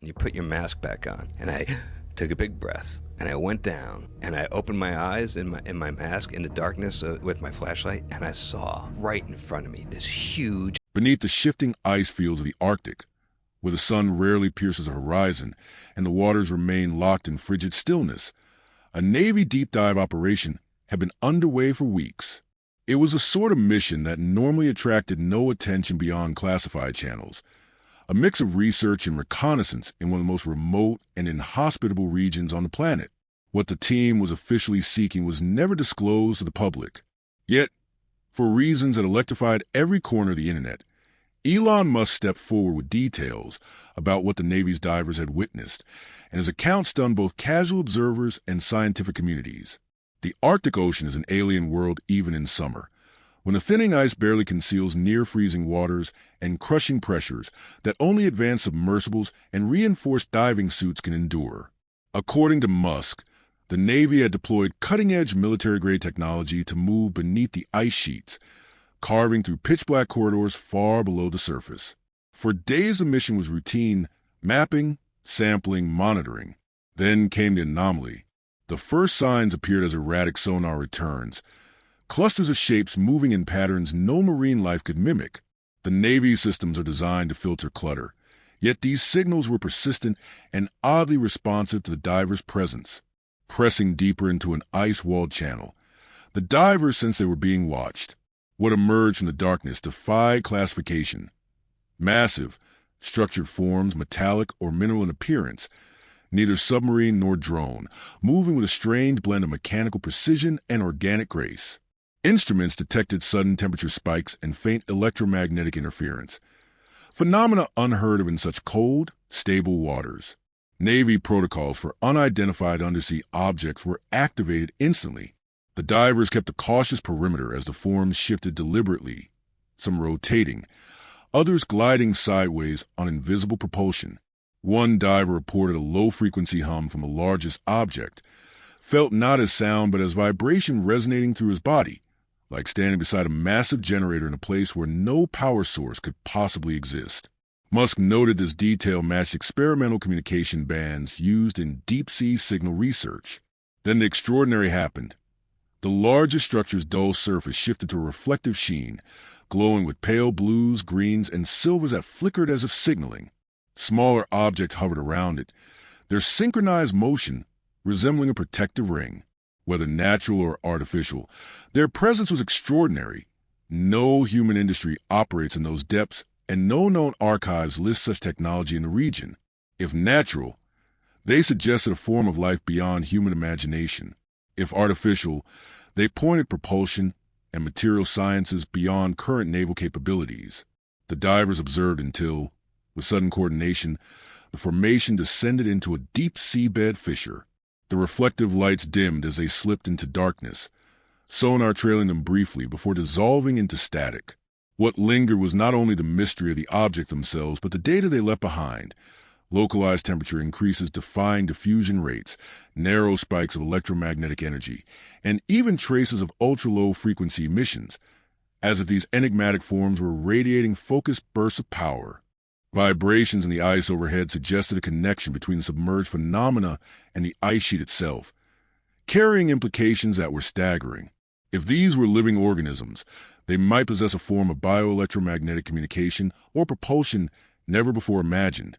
and you put your mask back on. And I took a big breath, and I went down, and I opened my eyes in my mask in the darkness with my flashlight, and I saw right in front of me this huge... Beneath the shifting ice fields of the Arctic, where the sun rarely pierces the horizon and the waters remain locked in frigid stillness, a Navy deep dive operation had been underway for weeks. It was a sort of mission that normally attracted no attention beyond classified channels, a mix of research and reconnaissance in one of the most remote and inhospitable regions on the planet. What the team was officially seeking was never disclosed to the public. Yet, for reasons that electrified every corner of the internet, Elon Musk stepped forward with details about what the Navy's divers had witnessed, and his account stunned both casual observers and scientific communities. The Arctic Ocean is an alien world even in summer, when the thinning ice barely conceals near-freezing waters and crushing pressures that only advanced submersibles and reinforced diving suits can endure. According to Musk, the Navy had deployed cutting-edge military-grade technology to move beneath the ice sheets, carving through pitch-black corridors far below the surface. For days the mission was routine mapping, sampling, monitoring. Then came the anomaly. The first signs appeared as erratic sonar returns, clusters of shapes moving in patterns no marine life could mimic. The Navy's systems are designed to filter clutter, yet these signals were persistent and oddly responsive to the diver's presence. Pressing deeper into an ice-walled channel, the divers sensed they were being watched. What emerged from the darkness defied classification. Massive, structured forms, metallic or mineral in appearance, neither submarine nor drone, moving with a strange blend of mechanical precision and organic grace. Instruments detected sudden temperature spikes and faint electromagnetic interference, phenomena unheard of in such cold, stable waters. Navy protocols for unidentified undersea objects were activated instantly. The divers kept a cautious perimeter as the forms shifted deliberately, some rotating, others gliding sideways on invisible propulsion. One diver reported a low-frequency hum from the largest object, felt not as sound but as vibration resonating through his body, like standing beside a massive generator in a place where no power source could possibly exist. Musk noted this detail matched experimental communication bands used in deep-sea signal research. Then the extraordinary happened. The largest structure's dull surface shifted to a reflective sheen, glowing with pale blues, greens, and silvers that flickered as if signaling. Smaller objects hovered around it, their synchronized motion resembling a protective ring. Whether natural or artificial, their presence was extraordinary. No human industry operates in those depths, and no known archives list such technology in the region. If natural, they suggested a form of life beyond human imagination. If artificial, they pointed propulsion and material sciences beyond current naval capabilities. The divers observed until, with sudden coordination, the formation descended into a deep seabed fissure. The reflective lights dimmed as they slipped into darkness, sonar trailing them briefly before dissolving into static. What lingered was not only the mystery of the object themselves, but the data they left behind. Localized temperature increases defying diffusion rates, narrow spikes of electromagnetic energy, and even traces of ultra-low frequency emissions, as if these enigmatic forms were radiating focused bursts of power. Vibrations in the ice overhead suggested a connection between the submerged phenomena and the ice sheet itself, carrying implications that were staggering. If these were living organisms, they might possess a form of bioelectromagnetic communication or propulsion never before imagined.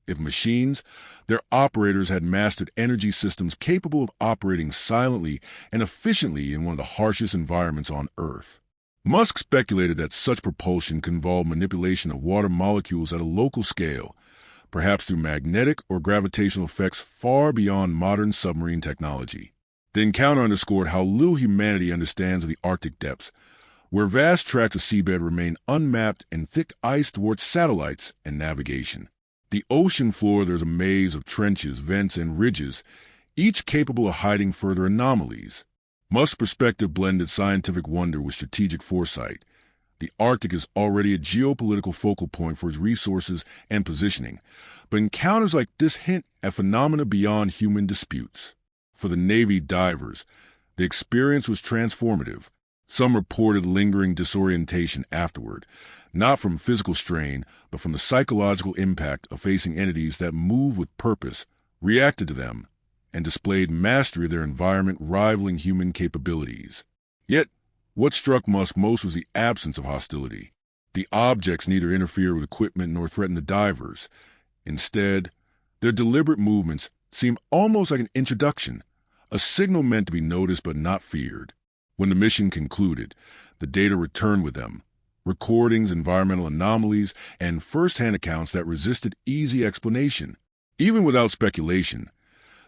If machines, their operators had mastered energy systems capable of operating silently and efficiently in one of the harshest environments on Earth. Musk speculated that such propulsion could involve manipulation of water molecules at a local scale, perhaps through magnetic or gravitational effects far beyond modern submarine technology. The encounter underscored how little humanity understands of the Arctic depths, where vast tracts of seabed remain unmapped and thick ice thwarts satellites and navigation. The ocean floor, there's a maze of trenches, vents, and ridges, each capable of hiding further anomalies. Musk's perspective blended scientific wonder with strategic foresight. The Arctic is already a geopolitical focal point for its resources and positioning, but encounters like this hint at phenomena beyond human disputes. For the Navy divers, the experience was transformative. Some reported lingering disorientation afterward, not from physical strain, but from the psychological impact of facing entities that move with purpose, reacted to them, and displayed mastery of their environment rivaling human capabilities. Yet, what struck Musk most was the absence of hostility. The objects neither interfere with equipment nor threaten the divers. Instead, their deliberate movements seem almost like an introduction, a signal meant to be noticed but not feared. When the mission concluded, the data returned with them, recordings, environmental anomalies, and first-hand accounts that resisted easy explanation. Even without speculation,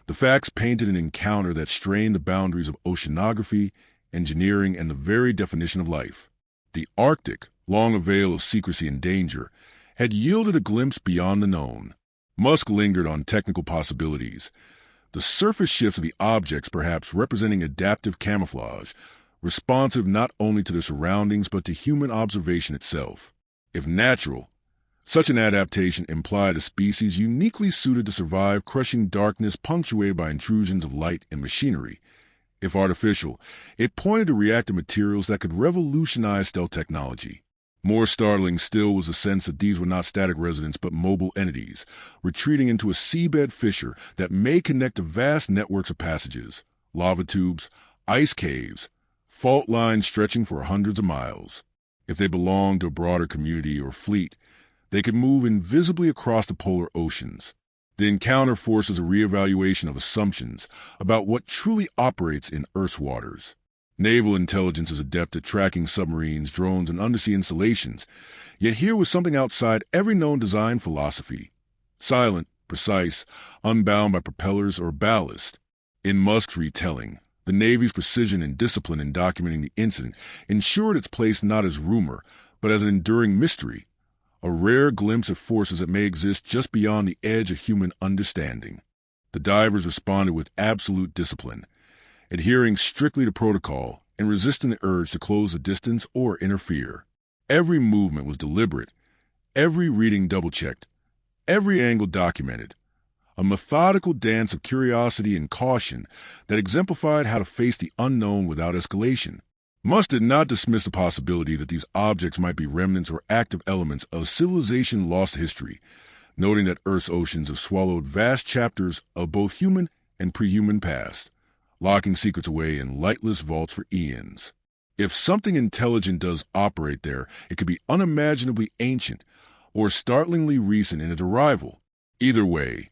the facts painted an encounter that strained the boundaries of oceanography, engineering, and the very definition of life. The Arctic, long a veil of secrecy and danger, had yielded a glimpse beyond the known. Musk lingered on technical possibilities, the surface shifts of the objects perhaps representing adaptive camouflage, responsive not only to their surroundings but to human observation itself. If natural, such an adaptation implied a species uniquely suited to survive crushing darkness punctuated by intrusions of light and machinery. If artificial, it pointed to reactive materials that could revolutionize stealth technology. More startling still was the sense that these were not static residents but mobile entities, retreating into a seabed fissure that may connect to vast networks of passages, lava tubes, ice caves, fault lines stretching for hundreds of miles. If they belonged to a broader community or fleet, they could move invisibly across the polar oceans. The encounter forces a reevaluation of assumptions about what truly operates in Earth's waters. Naval intelligence is adept at tracking submarines, drones, and undersea installations, yet here was something outside every known design philosophy. Silent, precise, unbound by propellers or ballast. In Musk's retelling, the Navy's precision and discipline in documenting the incident ensured its place not as rumor, but as an enduring mystery, a rare glimpse of forces that may exist just beyond the edge of human understanding. The divers responded with absolute discipline, adhering strictly to protocol and resisting the urge to close the distance or interfere. Every movement was deliberate, every reading double-checked, every angle documented, a methodical dance of curiosity and caution that exemplified how to face the unknown without escalation. Musk did not dismiss the possibility that these objects might be remnants or active elements of civilization lost to history, noting that Earth's oceans have swallowed vast chapters of both human and pre-human past, locking secrets away in lightless vaults for eons. If something intelligent does operate there, it could be unimaginably ancient or startlingly recent in its arrival. Either way,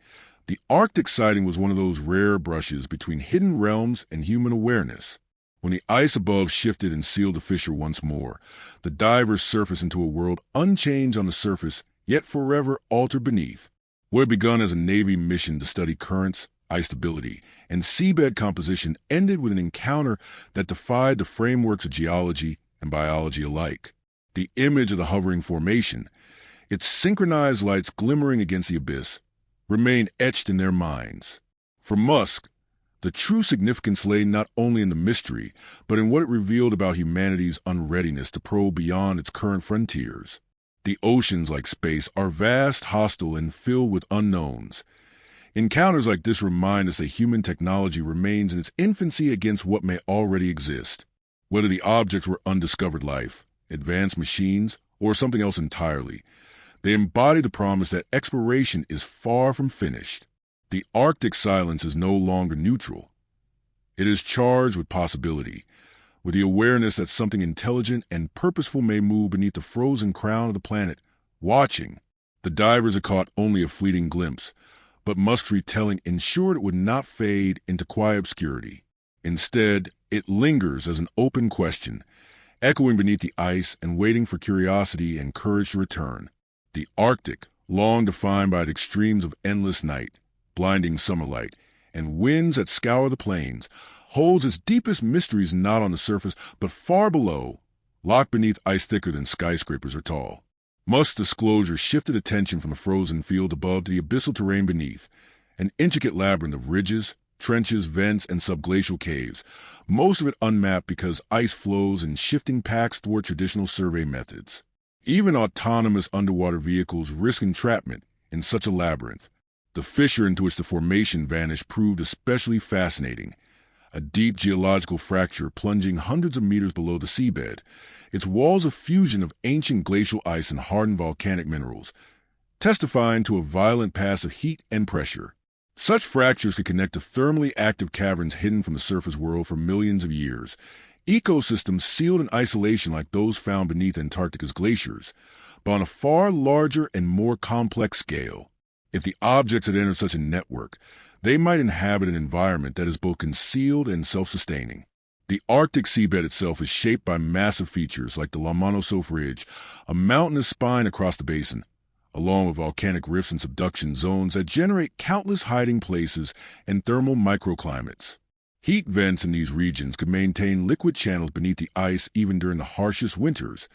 the Arctic sighting was one of those rare brushes between hidden realms and human awareness. When the ice above shifted and sealed the fissure once more, the divers surfaced into a world unchanged on the surface, yet forever altered beneath. What had begun as a Navy mission to study currents, ice stability, and seabed composition ended with an encounter that defied the frameworks of geology and biology alike. The image of the hovering formation, its synchronized lights glimmering against the abyss, remained etched in their minds. For Musk, the true significance lay not only in the mystery, but in what it revealed about humanity's unreadiness to probe beyond its current frontiers. The oceans, like space, are vast, hostile, and filled with unknowns. Encounters like this remind us that human technology remains in its infancy against what may already exist. Whether the objects were undiscovered life, advanced machines, or something else entirely, they embody the promise that exploration is far from finished. The Arctic silence is no longer neutral. It is charged with possibility, with the awareness that something intelligent and purposeful may move beneath the frozen crown of the planet, watching. The divers had caught only a fleeting glimpse, but Musk's retelling ensured it would not fade into quiet obscurity. Instead, it lingers as an open question, echoing beneath the ice and waiting for curiosity and courage to return. The Arctic, long defined by the extremes of endless night, blinding summer light, and winds that scour the plains, holds its deepest mysteries not on the surface, but far below, locked beneath ice thicker than skyscrapers are tall. Musk's disclosure shifted attention from the frozen field above to the abyssal terrain beneath, an intricate labyrinth of ridges, trenches, vents, and subglacial caves, most of it unmapped because ice flows in shifting packs thwart traditional survey methods. Even autonomous underwater vehicles risk entrapment in such a labyrinth. The fissure into which the formation vanished proved especially fascinating, a deep geological fracture plunging hundreds of meters below the seabed, its walls a fusion of ancient glacial ice and hardened volcanic minerals, testifying to a violent pass of heat and pressure. Such fractures could connect to thermally active caverns hidden from the surface world for millions of years, ecosystems sealed in isolation like those found beneath Antarctica's glaciers, but on a far larger and more complex scale. If the objects had entered such a network, they might inhabit an environment that is both concealed and self-sustaining. The Arctic seabed itself is shaped by massive features like the Lomonosov Ridge, a mountainous spine across the basin, along with volcanic rifts and subduction zones that generate countless hiding places and thermal microclimates. Heat vents in these regions could maintain liquid channels beneath the ice even during the harshest winters,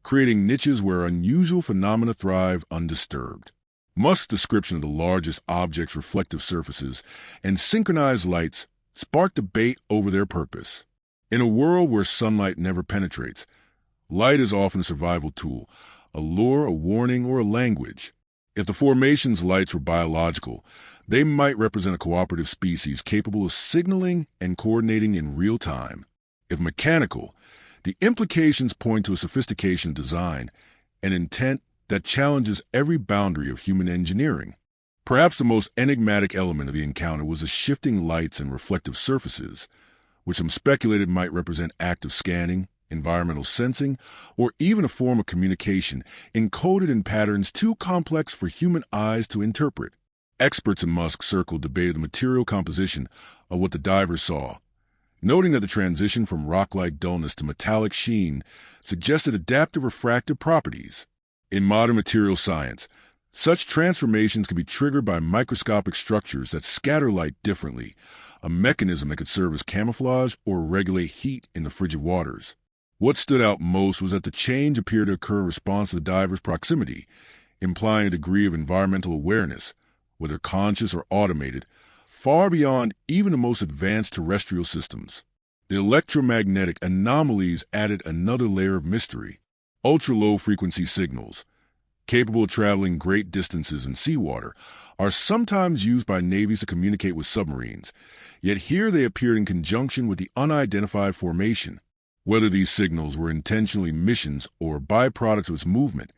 creating niches where unusual phenomena thrive undisturbed. Musk's description of the largest objects' reflective surfaces and synchronized lights sparked debate over their purpose. In a world where sunlight never penetrates, light is often a survival tool, a lure, a warning, or a language. If the formation's lights were biological, they might represent a cooperative species capable of signaling and coordinating in real time. If mechanical, the implications point to a sophistication of design, an intent that challenges every boundary of human engineering. Perhaps the most enigmatic element of the encounter was the shifting lights and reflective surfaces, which some speculated might represent active scanning, environmental sensing, or even a form of communication encoded in patterns too complex for human eyes to interpret. Experts in Musk's circle debated the material composition of what the divers saw, noting that the transition from rock-like dullness to metallic sheen suggested adaptive refractive properties. In modern material science, such transformations can be triggered by microscopic structures that scatter light differently, a mechanism that could serve as camouflage or regulate heat in the frigid waters. What stood out most was that the change appeared to occur in response to the diver's proximity, implying a degree of environmental awareness, whether conscious or automated, far beyond even the most advanced terrestrial systems. The electromagnetic anomalies added another layer of mystery. Ultra-low frequency signals, capable of traveling great distances in seawater, are sometimes used by navies to communicate with submarines, yet here they appeared in conjunction with the unidentified formation. Whether these signals were intentionally missions or byproducts of its movement,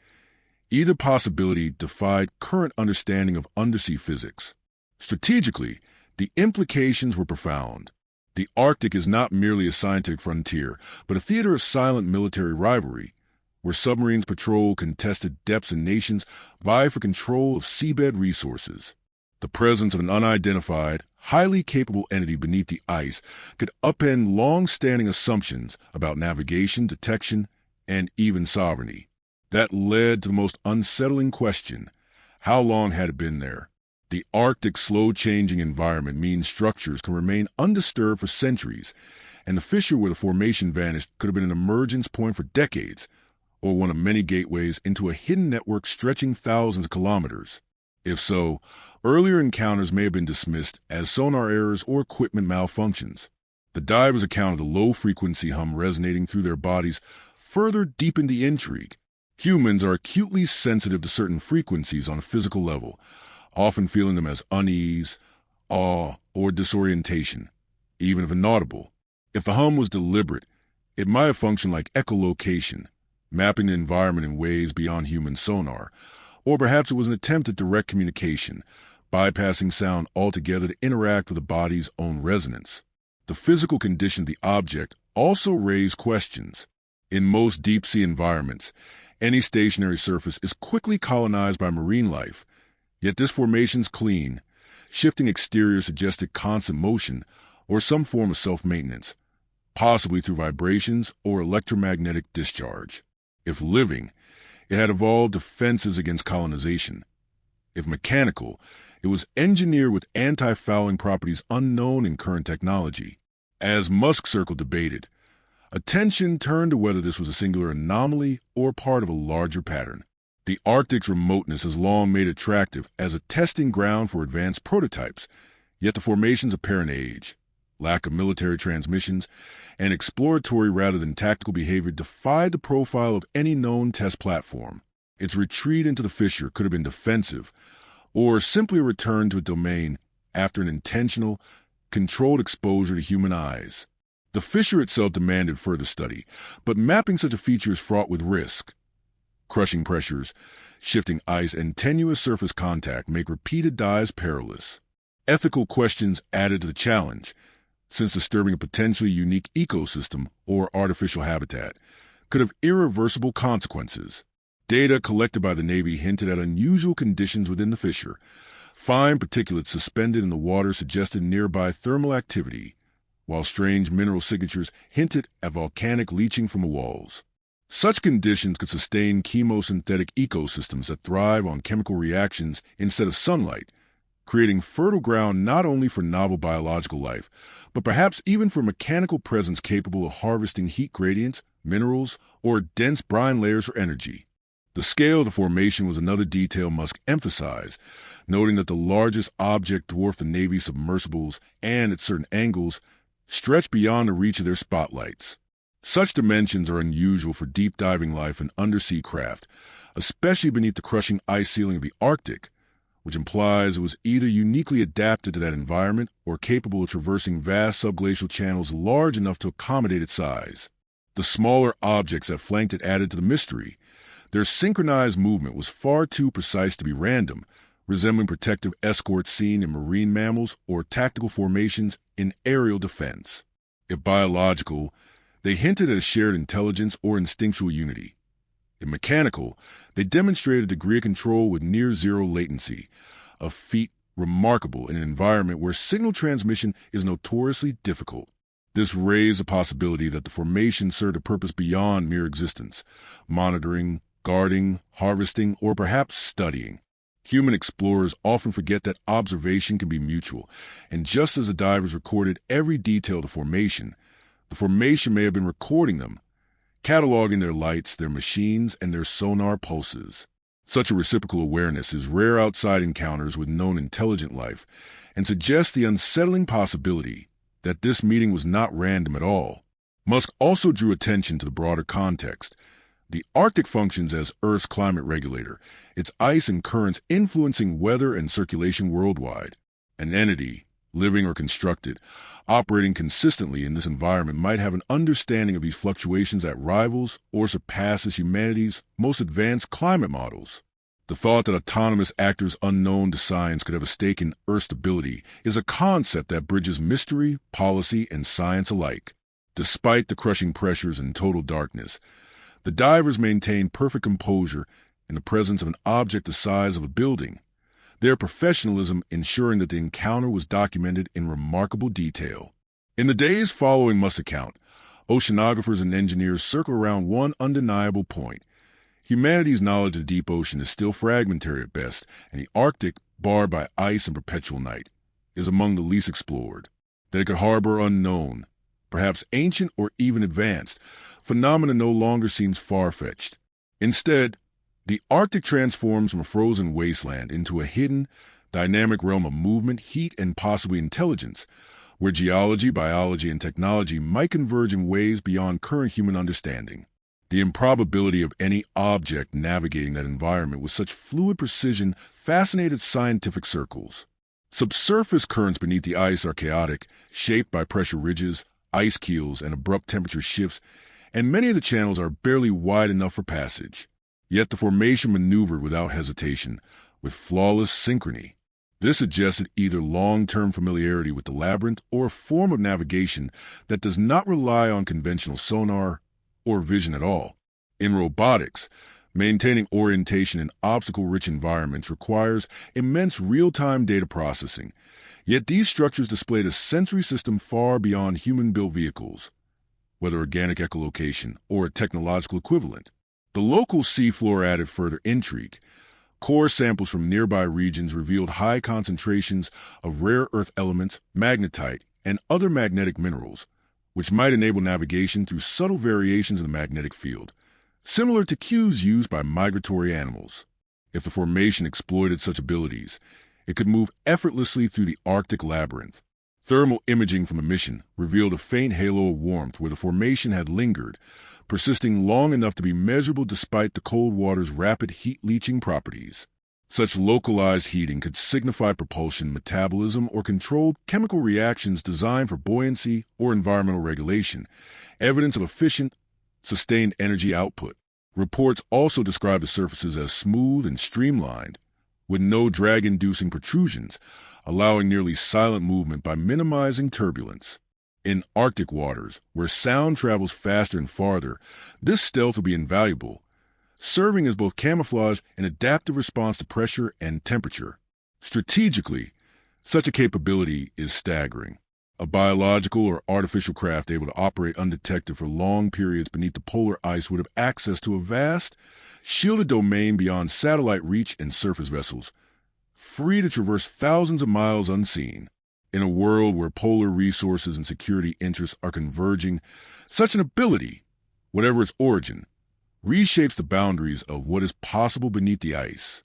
either possibility defied current understanding of undersea physics. Strategically, the implications were profound. The Arctic is not merely a scientific frontier, but a theater of silent military rivalry, where submarines patrol contested depths and nations vie for control of seabed resources. The presence of an unidentified, highly capable entity beneath the ice could upend long-standing assumptions about navigation, detection, and even sovereignty. That led to the most unsettling question: how long had it been there? The Arctic's slow-changing environment means structures can remain undisturbed for centuries, and the fissure where the formation vanished could have been an emergence point for decades, or one of many gateways into a hidden network stretching thousands of kilometers. If so, earlier encounters may have been dismissed as sonar errors or equipment malfunctions. The divers' account of the low-frequency hum resonating through their bodies further deepened the intrigue. Humans are acutely sensitive to certain frequencies on a physical level, often feeling them as unease, awe, or disorientation, even if inaudible. If the hum was deliberate, it might have functioned like echolocation, mapping the environment in ways beyond human sonar, or perhaps it was an attempt at direct communication, bypassing sound altogether to interact with the body's own resonance. The physical condition of the object also raised questions. In most deep-sea environments, any stationary surface is quickly colonized by marine life, yet this formation's clean. Shifting exterior suggested constant motion or some form of self-maintenance, possibly through vibrations or electromagnetic discharge. If living, it had evolved defenses against colonization. If mechanical, it was engineered with anti-fouling properties unknown in current technology. As Musk Circle debated, attention turned to whether this was a singular anomaly or part of a larger pattern. The Arctic's remoteness has long made it attractive as a testing ground for advanced prototypes, yet the formation's apparent age, lack of military transmissions, and exploratory rather than tactical behavior defied the profile of any known test platform. Its retreat into the fissure could have been defensive, or simply a return to a domain after an intentional, controlled exposure to human eyes. The fissure itself demanded further study, but mapping such a feature is fraught with risk. Crushing pressures, shifting ice, and tenuous surface contact make repeated dives perilous. Ethical questions added to the challenge, since disturbing a potentially unique ecosystem or artificial habitat could have irreversible consequences. Data collected by the Navy hinted at unusual conditions within the fissure. Fine particulates suspended in the water suggested nearby thermal activity, while strange mineral signatures hinted at volcanic leaching from the walls. Such conditions could sustain chemosynthetic ecosystems that thrive on chemical reactions instead of sunlight, creating fertile ground not only for novel biological life, but perhaps even for mechanical presence capable of harvesting heat gradients, minerals, or dense brine layers for energy. The scale of the formation was another detail Musk emphasized, noting that the largest object dwarfed the Navy's submersibles and, at certain angles, stretched beyond the reach of their spotlights. Such dimensions are unusual for deep-diving life and undersea craft, especially beneath the crushing ice ceiling of the Arctic, which implies it was either uniquely adapted to that environment or capable of traversing vast subglacial channels large enough to accommodate its size. The smaller objects that flanked it added to the mystery. Their synchronized movement was far too precise to be random, resembling protective escorts seen in marine mammals or tactical formations in aerial defense. If biological, they hinted at a shared intelligence or instinctual unity. If mechanical, they demonstrated a degree of control with near-zero latency, a feat remarkable in an environment where signal transmission is notoriously difficult. This raised the possibility that the formation served a purpose beyond mere existence, monitoring, guarding, harvesting, or perhaps studying. Human explorers often forget that observation can be mutual, and just as the divers recorded every detail of the formation may have been recording them, cataloging their lights, their machines, and their sonar pulses. Such a reciprocal awareness is rare outside encounters with known intelligent life and suggests the unsettling possibility that this meeting was not random at all. Musk also drew attention to the broader context. The Arctic functions as Earth's climate regulator, its ice and currents influencing weather and circulation worldwide. An entity, living or constructed, operating consistently in this environment might have an understanding of these fluctuations that rivals or surpasses humanity's most advanced climate models. The thought that autonomous actors unknown to science could have a stake in Earth's stability is a concept that bridges mystery, policy, and science alike. Despite the crushing pressures and total darkness, the divers maintained perfect composure in the presence of an object the size of a building, their professionalism ensuring that the encounter was documented in remarkable detail. In the days following Musk's account, oceanographers and engineers circle around one undeniable point. Humanity's knowledge of the deep ocean is still fragmentary at best, and the Arctic, barred by ice and perpetual night, is among the least explored. That it could harbor unknown, perhaps ancient or even advanced, phenomena no longer seems far-fetched. Instead, the Arctic transforms from a frozen wasteland into a hidden, dynamic realm of movement, heat, and possibly intelligence, where geology, biology, and technology might converge in ways beyond current human understanding. The improbability of any object navigating that environment with such fluid precision fascinated scientific circles. Subsurface currents beneath the ice are chaotic, shaped by pressure ridges, ice keels, and abrupt temperature shifts, and many of the channels are barely wide enough for passage. Yet the formation maneuvered without hesitation, with flawless synchrony. This suggested either long-term familiarity with the labyrinth or a form of navigation that does not rely on conventional sonar or vision at all. In robotics, maintaining orientation in obstacle-rich environments requires immense real-time data processing, yet these structures displayed a sensory system far beyond human-built vehicles, whether organic echolocation or a technological equivalent. The local seafloor added further intrigue. Core samples from nearby regions revealed high concentrations of rare earth elements, magnetite, and other magnetic minerals, which might enable navigation through subtle variations in the magnetic field, similar to cues used by migratory animals. If the formation exploited such abilities, it could move effortlessly through the Arctic labyrinth. Thermal imaging from the mission revealed a faint halo of warmth where the formation had lingered, persisting long enough to be measurable despite the cold water's rapid heat-leaching properties. Such localized heating could signify propulsion metabolism or controlled chemical reactions designed for buoyancy or environmental regulation, evidence of efficient, sustained energy output. Reports also describe the surfaces as smooth and streamlined, with no drag-inducing protrusions, allowing nearly silent movement by minimizing turbulence. In Arctic waters, where sound travels faster and farther, this stealth will be invaluable, serving as both camouflage and adaptive response to pressure and temperature. Strategically, such a capability is staggering. A biological or artificial craft able to operate undetected for long periods beneath the polar ice would have access to a vast, shielded domain beyond satellite reach and surface vessels, free to traverse thousands of miles unseen. In a world where polar resources and security interests are converging, such an ability, whatever its origin, reshapes the boundaries of what is possible beneath the ice.